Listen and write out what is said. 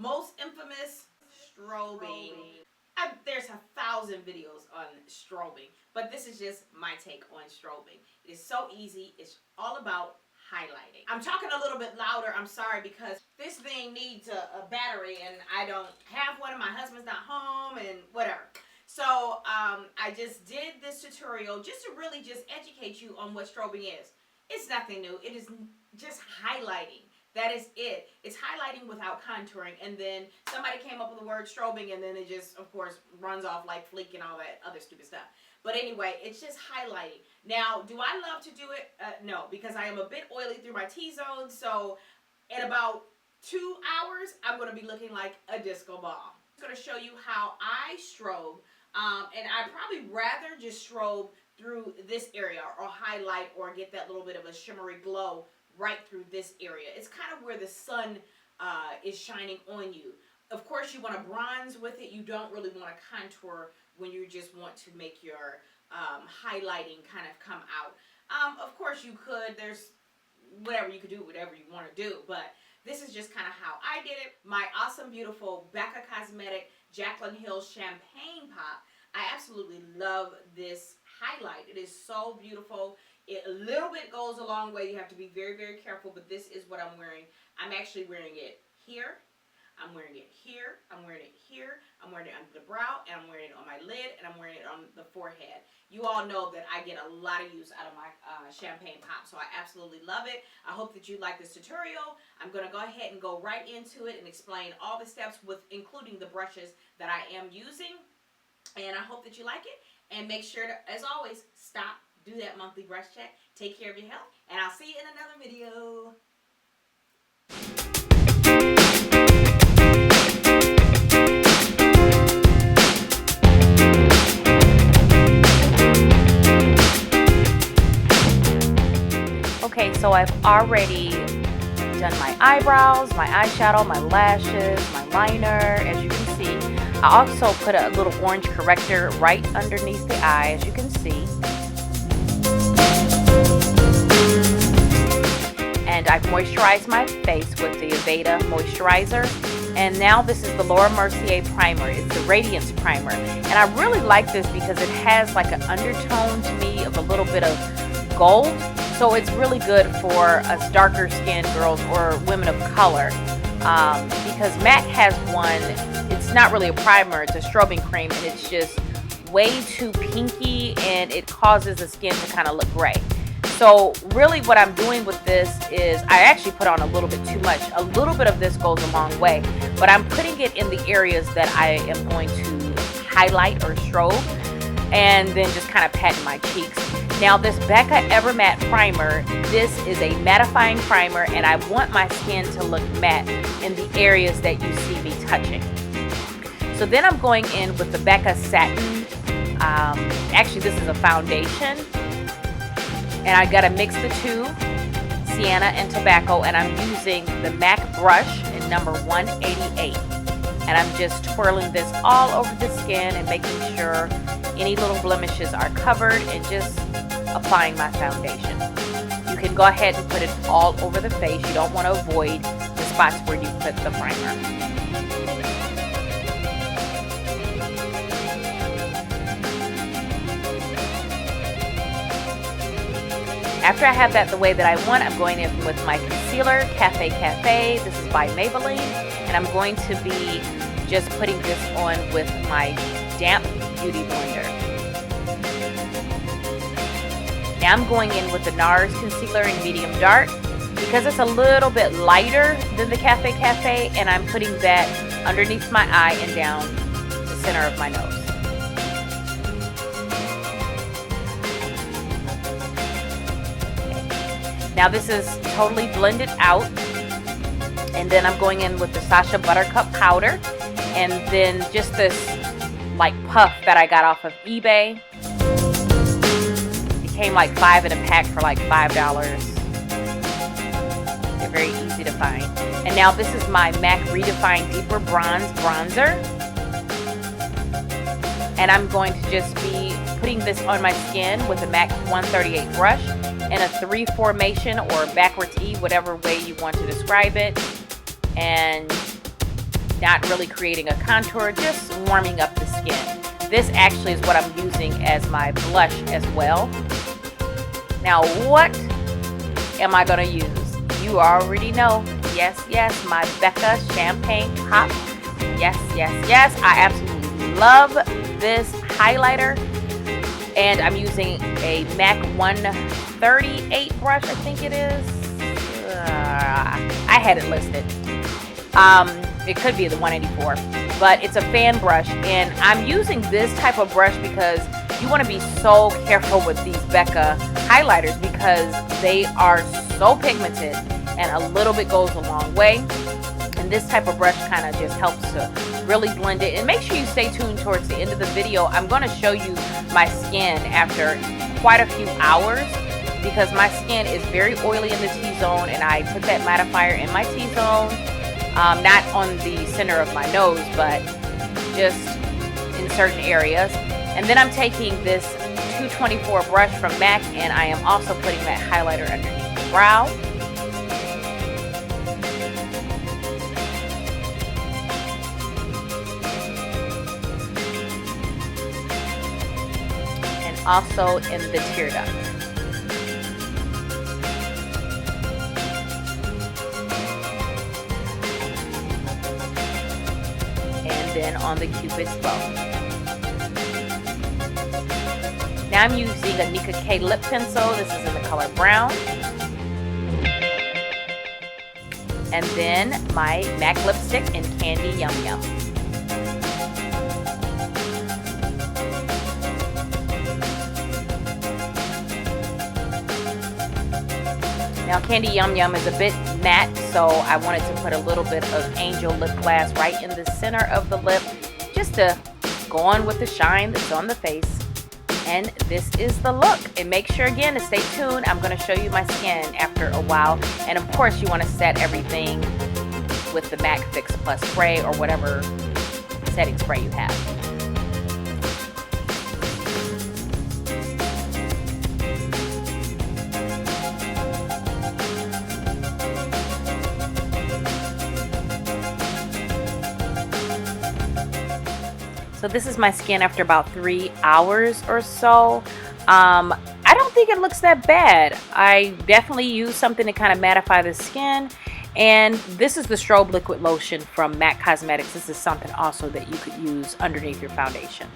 most infamous strobing. There's 1,000 videos on strobing, but this is just my take on strobing. It is so easy. It's all about highlighting. I'm talking a little bit louder. I'm sorry because this thing needs a battery and I don't have one and my husband's not home and whatever. So I just did this tutorial just to really just educate you on what strobing is. It's nothing new. It is just highlighting. That is it. It's highlighting without contouring. And then somebody came up with the word strobing and then it just, of course, runs off like fleek and all that other stupid stuff. But anyway, it's just highlighting. Now, do I love to do it? No, because I am a bit oily through my T-zone. So in about 2 hours, I'm going to be looking like a disco ball. I'm going to show you how I strobe. And I'd probably rather just strobe through this area or highlight or get that little bit of a shimmery glow right through this area. It's kind of where the sun is shining on you. Of course, you want to bronze with it. You don't really want to contour when you just want to make your highlighting kind of come out. Of course, you could. There's whatever you could do, whatever you want to do. But this is just kind of how I did it. My awesome, beautiful Becca Cosmetic Jaclyn Hill Champagne Pop. I absolutely love this highlight. It is so beautiful. It a little bit goes a long way. You have to be very, very careful, but this is what I'm wearing. I'm actually wearing it here. I'm wearing it here. I'm wearing it here. I'm wearing it under the brow, and I'm wearing it on my lid, and I'm wearing it on the forehead. You all know that I get a lot of use out of my champagne pop, so I absolutely love it. I hope that you like this tutorial. I'm going to go ahead and go right into it and explain all the steps, including the brushes that I am using. And I hope that you like it. And make sure to, as always, stop, do that monthly brush check, take care of your health, and I'll see you in another video. Okay, so I've already done my eyebrows, my eyeshadow, my lashes, my liner, as you can see. I also put a little orange corrector right underneath the eye, as you can see. And I've moisturized my face with the Aveda moisturizer. And now this is the Laura Mercier primer. It's the Radiance primer. And I really like this because it has like an undertone to me of a little bit of gold. So it's really good for us darker skinned girls or women of color. Because MAC has one, it's not really a primer, it's a strobing cream, and it's just way too pinky and it causes the skin to kind of look gray. So really what I'm doing with this is I actually put on a little bit too much. A little bit of this goes a long way, but I'm putting it in the areas that I am going to highlight or strobe, and then just kind of patting my cheeks. Now this Becca Ever Matte Primer, this is a mattifying primer, and I want my skin to look matte in the areas that you see me touching. So then I'm going in with the Becca Satin. Actually, this is a foundation, and I gotta mix the two, sienna and tobacco, and I'm using the MAC brush in number 188. And I'm just twirling this all over the skin and making sure any little blemishes are covered and just applying my foundation. You can go ahead and put it all over the face. You don't want to avoid the spots where you put the primer. After I have that the way that I want, I'm going in with my concealer, Cafe Cafe. This is by Maybelline, and I'm going to be just putting this on with my damp beauty blender. Now I'm going in with the Nars concealer in medium dark because it's a little bit lighter than the Cafe Cafe, and I'm putting that underneath my eye and down the center of my nose. Now this is totally blended out, and then I'm going in with the Sacha Buttercup powder, and then just this like puff that I got off of eBay. It came like 5 in a pack for like $5. They're very easy to find. And now this is my MAC Redefined Deeper Bronze Bronzer, and I'm going to just be putting this on my skin with a MAC 138 brush in a 3 formation or backwards E, whatever way you want to describe it. And not really creating a contour, just warming up the skin. This actually is what I'm using as my blush as well. Now, what am I going to use? You already know. Yes, yes, my Becca Champagne Pop. Yes, yes, yes. I absolutely love this highlighter. And I'm using a MAC 138 brush, I think it is. I had it listed. It could be the 184, but it's a fan brush, and I'm using this type of brush because you want to be so careful with these Becca highlighters because they are so pigmented, and a little bit goes a long way. And this type of brush kind of just helps to really blend it. And make sure you stay tuned towards the end of the video. I'm going to show you my skin after quite a few hours, because my skin is very oily in the T-zone, and I put that mattifier in my T-zone, not on the center of my nose, but just in certain areas. And then I'm taking this 224 brush from MAC, and I am also putting that highlighter underneath the brow. And also in the tear duct. Then on the Cupid's bow. Now I'm using a NICKA K lip pencil. This is in the color brown. And then my MAC lipstick in Candy Yum Yum. Now Candy Yum Yum is a bit matte, so I wanted to put a little bit of Angel lip glass right in the center of the lip, just to go on with the shine that's on the face. And this is the look. And make sure again to stay tuned. I'm going to show you my skin after a while. And of course you want to set everything with the MAC Fix Plus spray or whatever setting spray you have. So this is my skin after about 3 hours or so. I don't think it looks that bad. I definitely use something to kind of mattify the skin. And this is the Strobe Liquid Lotion from MAC Cosmetics. This is something also that you could use underneath your foundation.